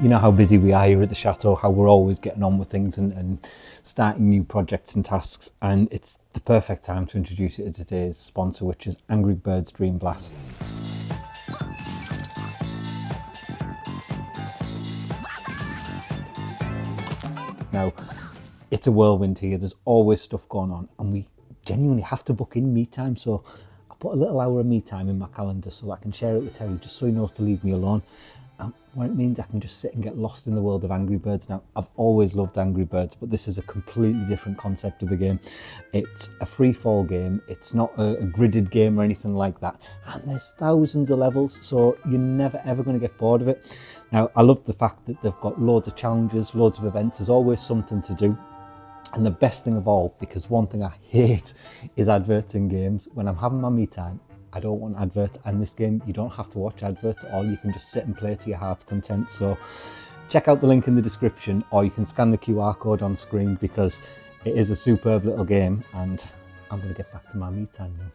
You know how busy we are here at the Chateau, how we're always getting on with things and starting new projects and tasks, and it's the perfect time to introduce you to today's sponsor, which is Angry Birds Dream Blast. Now, it's a whirlwind here, there's always stuff going on, and we genuinely have to book in me time, so I put a little hour of me time in my calendar so that I can share it with Terry, just so he knows to leave me alone. Where it means I can just sit and get lost in the world of Angry Birds. Now, I've always loved Angry Birds, but this is a completely different concept of the game. It's a free fall game. It's not a gridded game or anything like that. And there's thousands of levels, so you're never ever going to get bored of it. Now, I love the fact that they've got loads of challenges, loads of events. There's always something to do. And the best thing of all, because one thing I hate is adverts in games. When I'm having my me time, I don't want adverts, and this game you don't have to watch adverts at all. You can just sit and play to your heart's content. So check out the link in the description, or you can scan the QR code on screen, because it is a superb little game. And I'm going to get back to my me time now.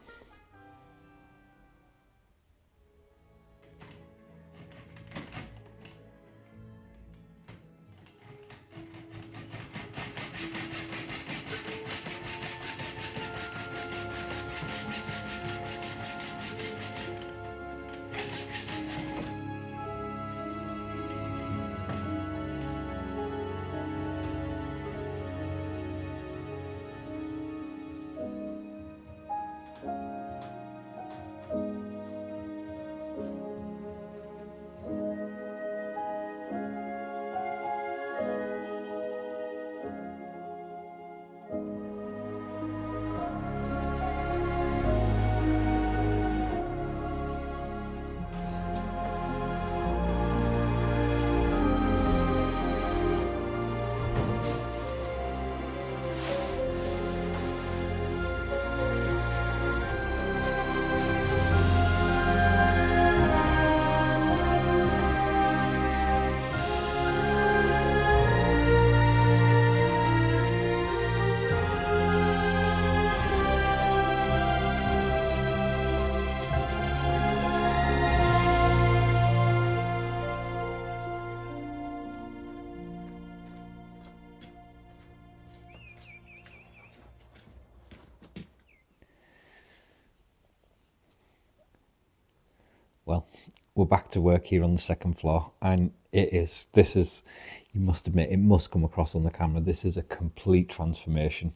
Well, we're back to work here on the second floor, and this is, you must admit, it must come across on the camera, this is a complete transformation.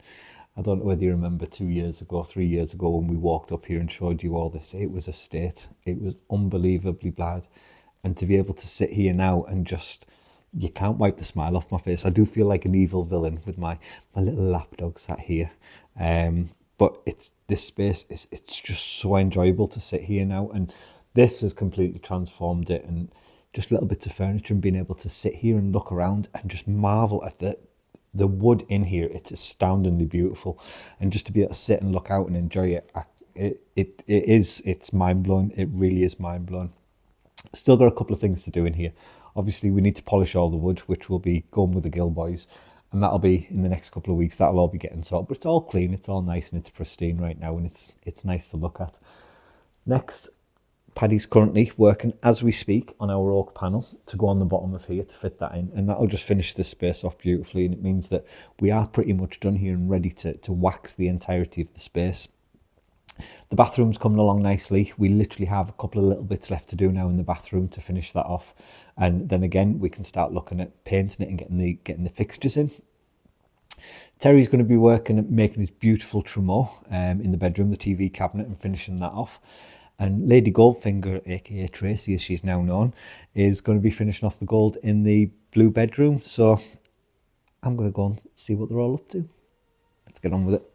I don't know whether you remember 2 years ago, 3 years ago, when we walked up here and showed you all this. It was a state. It was unbelievably bad. And to be able to sit here now and just, you can't wipe the smile off my face. I do feel like an evil villain with my little lapdog sat here. But this space, it's just so enjoyable to sit here now. And this has completely transformed it, and just little bits of furniture, and being able to sit here and look around and just marvel at the wood in here. It's astoundingly beautiful, and just to be able to sit and look out and enjoy it, it's mind-blowing. It really is mind-blowing. Still got a couple of things to do in here. Obviously, we need to polish all the wood, which will be going with the Gill Boys, and that'll be in the next couple of weeks. That'll all be getting sorted, but it's all clean, it's all nice, and it's pristine right now, and it's nice to look at. Next, Paddy's currently working as we speak on our oak panel to go on the bottom of here to fit that in, and that'll just finish this space off beautifully, and it means that we are pretty much done here and ready to wax the entirety of the space. The bathroom's coming along nicely. We literally have a couple of little bits left to do now in the bathroom to finish that off, and then again we can start looking at painting it and getting the fixtures in. Terry's going to be working at making his beautiful trumeau in the bedroom, the TV cabinet, and finishing that off. And Lady Goldfinger, aka Tracy as she's now known, is going to be finishing off the gold in the blue bedroom. So I'm going to go and see what they're all up to. Let's get on with it.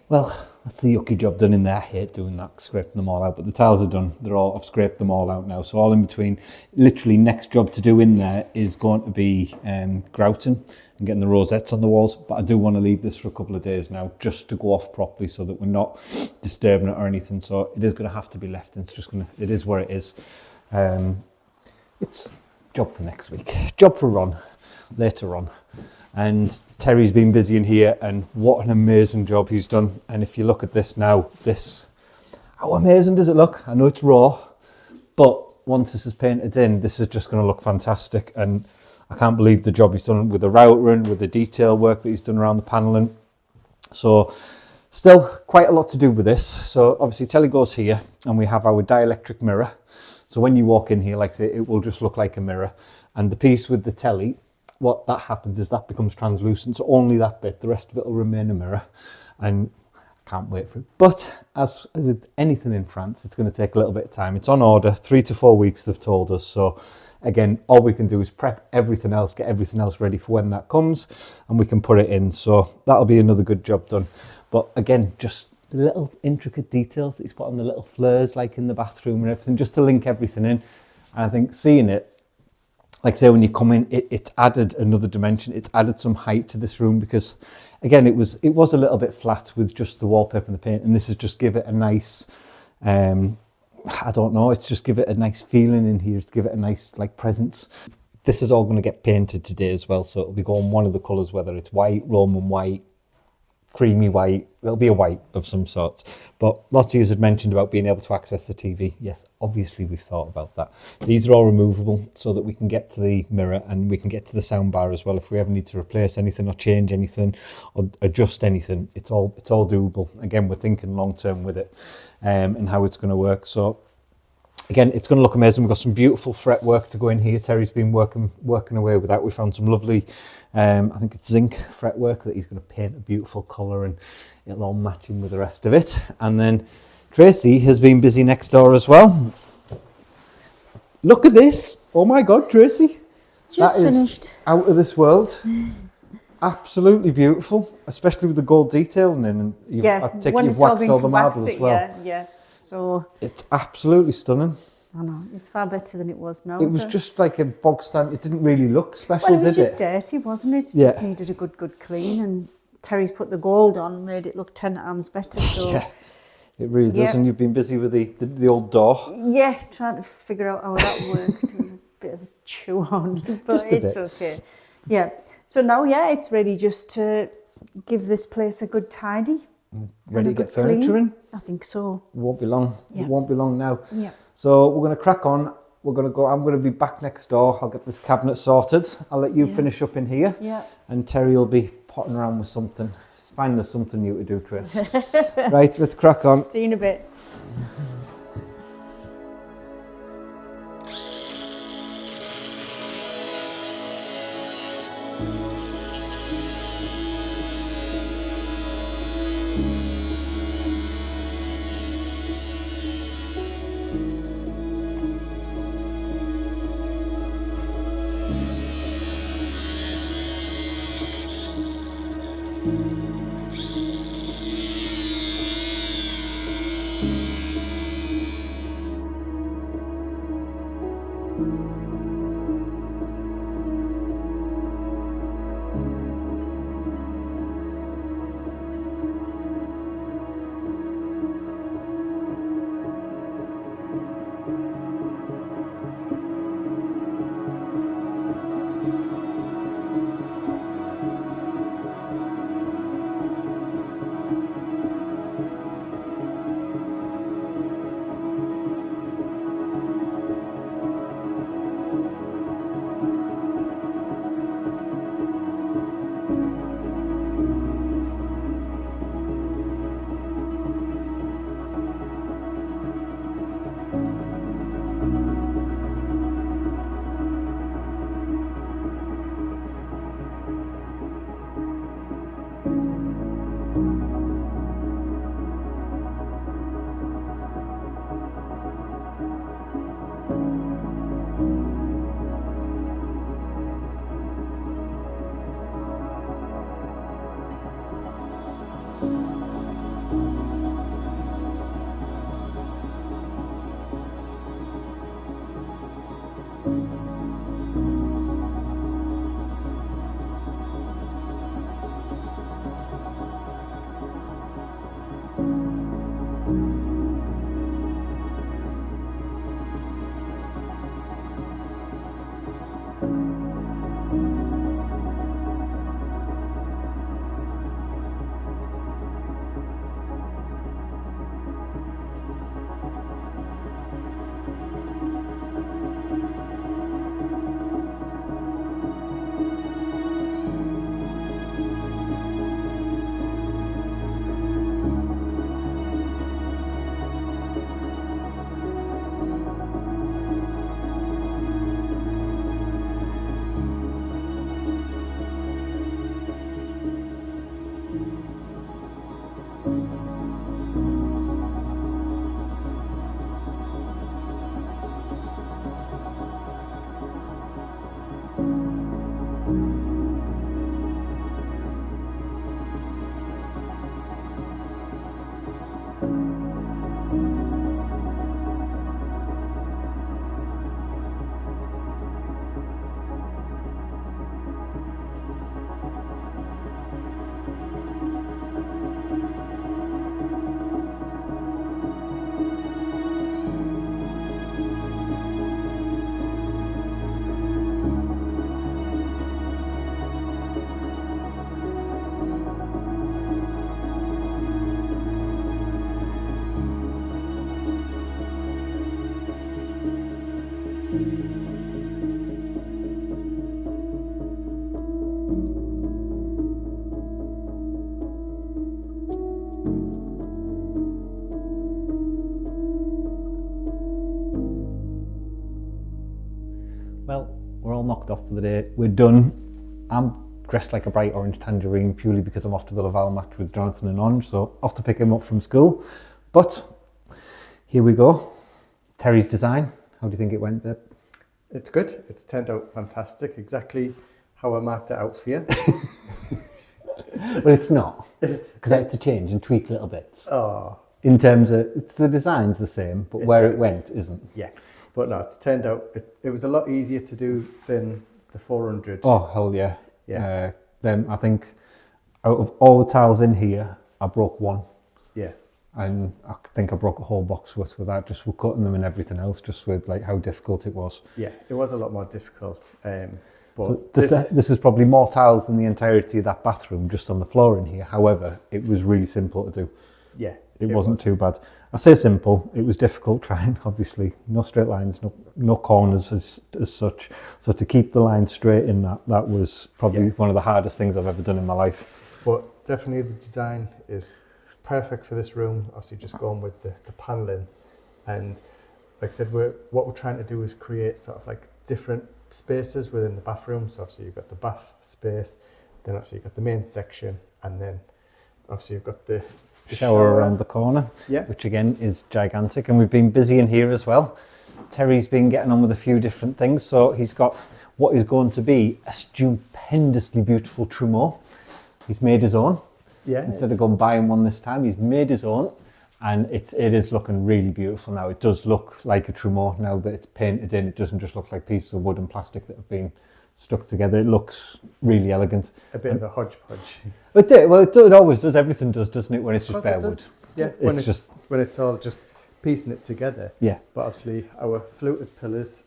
Well, that's the yucky job done in there. I hate doing that, scraping them all out, but the tiles are done. I've scraped them all out now. So all in between, literally next job to do in there is going to be grouting and getting the rosettes on the walls. But I do want to leave this for a couple of days now just to go off properly so that we're not disturbing it or anything. So it is going to have to be left, and it is where it is. It's job for next week, job for Ron later on. And Terry's been busy in here, and what an amazing job he's done. And if you look at this now, how amazing does it look? I know it's raw, but once this is painted in, this is just going to look fantastic. And I can't believe the job he's done with the routing, with the detail work that he's done around the panelling. So still quite a lot to do with this. So obviously telly goes here, and we have our dielectric mirror. So when you walk in here, like I say, it will just look like a mirror. And the piece with the telly, what that happens is that becomes translucent, so only that bit, the rest of it will remain a mirror, and I can't wait for it. But as with anything in France, it's going to take a little bit of time. It's on order, 3 to 4 weeks they've told us, so again, all we can do is prep everything else, get everything else ready for when that comes, and we can put it in, so that'll be another good job done. But again, just the little intricate details that he's put on, the little flares like in the bathroom and everything, just to link everything in. And I think seeing it, like I say, when you come in, it added another dimension. It added some height to this room because, again, it was a little bit flat with just the wallpaper and the paint, and this has just give it a nice, I don't know, it's just give it a nice feeling in here, to give it a nice like presence. This is all going to get painted today as well, so it'll be going one of the colours, whether it's white, Roman white, creamy white. It'll be a white of some sorts. But lots of you had mentioned about being able to access the TV. Yes, obviously we've thought about that. These are all removable so that we can get to the mirror and we can get to the sound bar as well. If we ever need to replace anything or change anything or adjust anything, it's all doable. Again, we're thinking long term with it and how it's going to work. So again, it's going to look amazing. We've got some beautiful fretwork to go in here. Terry's been working away with that. We found some lovely, I think it's zinc fretwork that he's going to paint a beautiful colour, and it'll all match in with the rest of it. And then Tracy has been busy next door as well. Look at this. Oh my God, Tracy. Just finished. Is out of this world. Absolutely beautiful, especially with the gold detailing in. And you've waxed all the marble as well. Yeah. So it's absolutely stunning. I know, it's far better than it was now. It was just like a bog stand. It didn't really look special, well, it was did just it? dirty, wasn't it? It Yeah. just needed a good clean, and Terry's put the gold on, made it look 10 times better. So Yeah, it really does. Yeah. And you've been busy with the old door. yeah, trying to figure out how that worked. It was a bit of a chew on, but Just a it's bit. okay. Yeah. So now, it's ready just to give this place a good tidy. Ready to and a get good furniture clean. in? I think so. It won't be long. Yeah. It won't be long now. Yeah. So we're going to crack on. We're going to go. I'm going to be back next door. I'll get this cabinet sorted. I'll let you finish up in here. Yeah. And Terry will be potting around with something. Find us something new to do, Tris. Right, let's crack on. See you in a bit. Well, we're all knocked off for the day. We're done. I'm dressed like a bright orange tangerine purely because I'm off to the Laval match with Jonathan and Ange, so off to pick him up from school. But here we go. Terry's design. How do you think it went, babe? It's good. It's turned out fantastic. Exactly how I marked it out for you. Well, it's not, because I had to change and tweak little bits. Oh, In terms of, the design's the same, but where it went isn't. yeah. But no, it's turned out, it was a lot easier to do than the 400. Oh, hell yeah. Yeah. Then I think out of all the tiles in here, I broke one. Yeah. And I think I broke a whole box worth with that, just with cutting them and everything else, just with like how difficult it was. Yeah, it was a lot more difficult. But So this is probably more tiles than the entirety of that bathroom just on the floor in here. However, it was really simple to do. yeah, It wasn't too bad. I say simple, it was difficult trying, obviously. No straight lines, no corners as such. So to keep the line straight in that was probably one of the hardest things I've ever done in my life. But definitely the design is perfect for this room. Obviously just going with the paneling. And like I said, what we're trying to do is create sort of like different spaces within the bathroom. So obviously you've got the bath space, then obviously you've got the main section, and then obviously you've got the Shower around the corner, which again is gigantic, and we've been busy in here as well. Terry's been getting on with a few different things, so he's got what is going to be a stupendously beautiful trumeau. He's made his own. Yeah. Instead of going buying one this time, he's made his own, and it is looking really beautiful now. It does look like a trumeau now that it's painted in. It doesn't just look like pieces of wood and plastic that have been stuck together. It looks really elegant. A bit of a hodgepodge. It always does. Everything does, doesn't it? When it's just bare wood. Yeah, when it's all just piecing it together. Yeah. But obviously our fluted pillars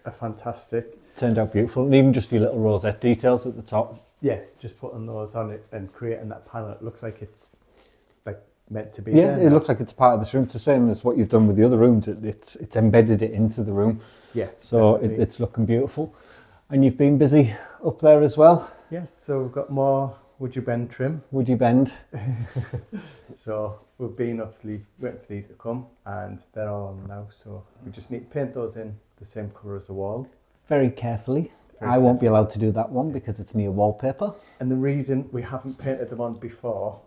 are fantastic. Turned out beautiful, and even just your little rosette details at the top. Yeah, just putting those on it and creating that panel. It looks like it's like meant to be. Yeah, there it now. looks like it's part of this room. It's the same as what you've done with the other rooms. It's embedded it into the room. Yeah. So definitely. it's looking beautiful. And you've been busy up there as well. Yes, so we've got more Would You Bend trim. Would you bend? So we've been obviously waiting for these to come, and they're all on now. So we just need to paint those in the same colour as the wall. Very carefully. Very I won't be allowed to do that one because it's near wallpaper. And the reason we haven't painted them on before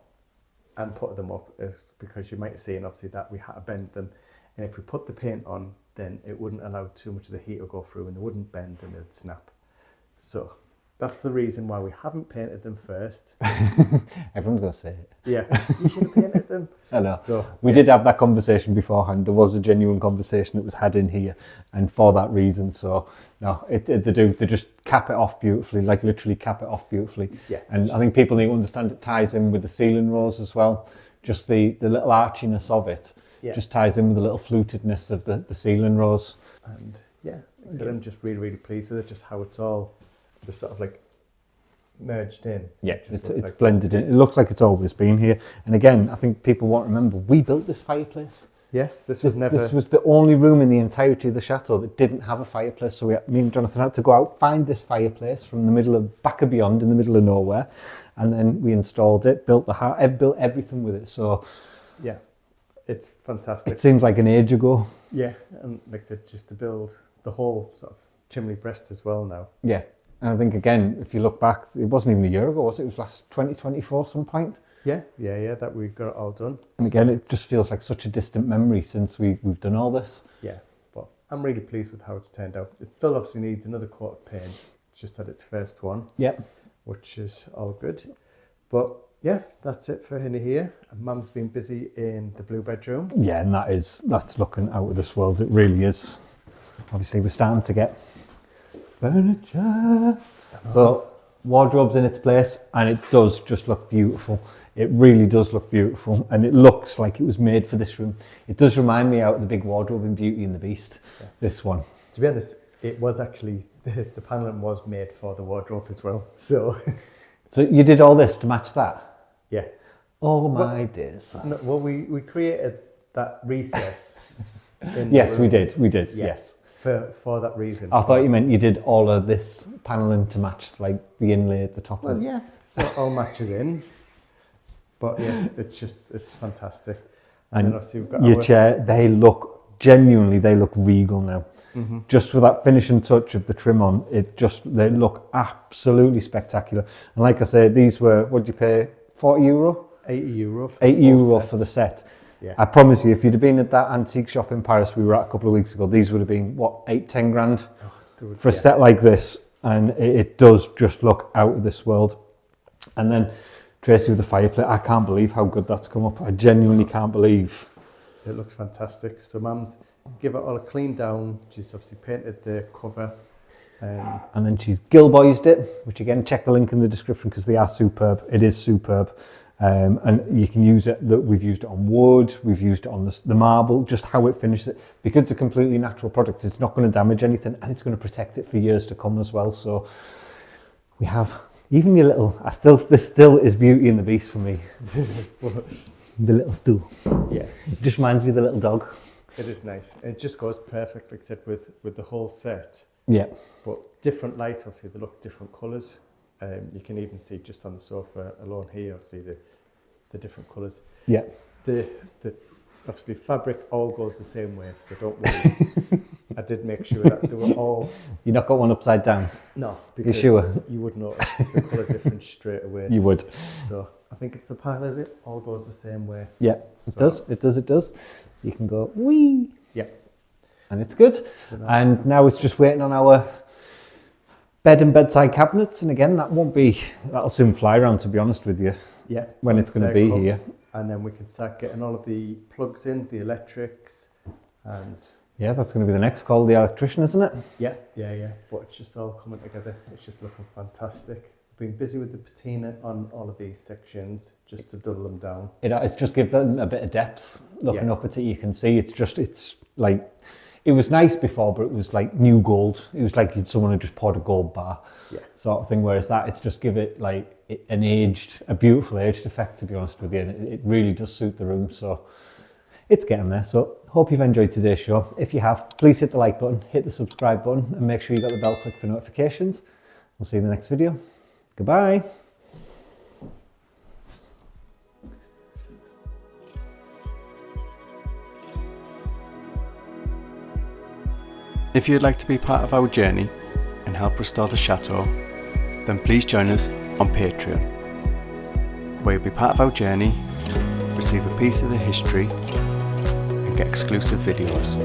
and put them up is because you might have seen obviously that we had to bend them, and if we put the paint on, then it wouldn't allow too much of the heat to go through, and they wouldn't bend and they'd snap. So that's the reason why we haven't painted them first. Everyone's going to say it. Yeah, you should have painted them. I know. So We did have that conversation beforehand. There was a genuine conversation that was had in here, and for that reason. So no, they just cap it off beautifully, like literally cap it off beautifully. Yeah. And I think people need to understand it ties in with the ceiling rose as well. Just the little archiness of it just ties in with the little flutedness of the ceiling rose. And yeah, so I'm just really, really pleased with it, just how it's all just sort of like merged in. Yeah, It just it's looks like blended in. It looks like it's always been here. And again, I think people won't remember, we built this fireplace. Yes, this was never... This was the only room in the entirety of the chateau that didn't have a fireplace. So me and Jonathan had to go out, find this fireplace from the middle of, back of beyond, in the middle of nowhere. And then we installed it, built built everything with it. So Yeah, it's fantastic. it seems like an age ago. Yeah, and like I said, just to build the whole sort of chimney breast as well now. Yeah. And I think, again, if you look back, it wasn't even a year ago, was it? It was last 2024 some point. Yeah, that we got it all done. And again, it just feels like such a distant memory since we've done all this. Yeah, but I'm really pleased with how it's turned out. It still obviously needs another coat of paint. It's just had its first one. Yep. Which is all good. But yeah, that's it for in here. And Mum's been busy in the blue bedroom. Yeah, and that's looking out of this world. It really is. Obviously, we're starting to get furniture. So wardrobe's in its place, and it does just look beautiful. It really does look beautiful, and it looks like it was made for this room. It does remind me out of the big wardrobe in Beauty and the Beast. Yeah. This one. To be honest, it was actually the paneling was made for the wardrobe as well. So you did all this to match that? Yeah. Oh my days. No, well, we created that recess. Yes, we did. Yes. for that reason. I thought you meant you did all of this paneling to match like the inlay at the top. Well, yeah, so it all matches in. But yeah, it's fantastic. And then obviously we've got your our chair, they look regal now. Just with that finishing touch of the trim on, they look absolutely spectacular. And like I said, these were, what did you pay, €40? €80. €8 for the set. Yeah. I promise you, if you'd have been at that antique shop in Paris we were at a couple of weeks ago, these would have been, what, 8-10 grand for a set like this. And it does just look out of this world. And then Tracy with the fireplace, I can't believe how good that's come up. I genuinely can't believe. It looks fantastic. So Mum's give it all a clean down. She's obviously painted the cover. And then she's Gilboysed it, which again, check the link in the description because they are superb. It is superb. And you can use it, we've used it on wood, we've used it on the marble, just how it finishes it. Because it's a completely natural product, it's not going to damage anything and it's going to protect it for years to come as well. So we have, even your little, this still is Beauty and the Beast for me. The little stool. Yeah. It just reminds me of the little dog. It is nice. It just goes perfect, like I said, with the whole set. Yeah. But different light, obviously they look different colours. You can even see just on the sofa alone here, obviously the different colours. Yeah. The obviously fabric all goes the same way, so don't worry. I did make sure that they were all... You not got one upside down? No, because sure? You would notice the colour difference straight away. You would. So I think it's a pile, is it? All goes the same way. Yeah, So- it does. You can go, wee. Yeah. And it's good. And now it's just waiting on our bed and bedside cabinets. And again, that'll soon fly around, to be honest with you. Yeah. When it's going to be here. And then we can start getting all of the plugs in, the electrics, and... Yeah, that's going to be the next call, the electrician, isn't it? Yeah. But it's just all coming together. It's just looking fantastic. Been busy with the patina on all of these sections just to dull them down. It's just give them a bit of depth. Looking Yeah. up at it, you can see it's like, it was nice before, but it was like new gold. It was like someone had just poured a gold bar sort of thing. Whereas it's just give it like a beautiful aged effect, to be honest with you. And it really does suit the room. So it's getting there. So hope you've enjoyed today's show. If you have, please hit the like button, hit the subscribe button, and make sure you got the bell clicked for notifications. We'll see you in the next video. Goodbye. If you'd like to be part of our journey and help restore the chateau, then please join us on Patreon, where you'll be part of our journey, receive a piece of the history, and get exclusive videos.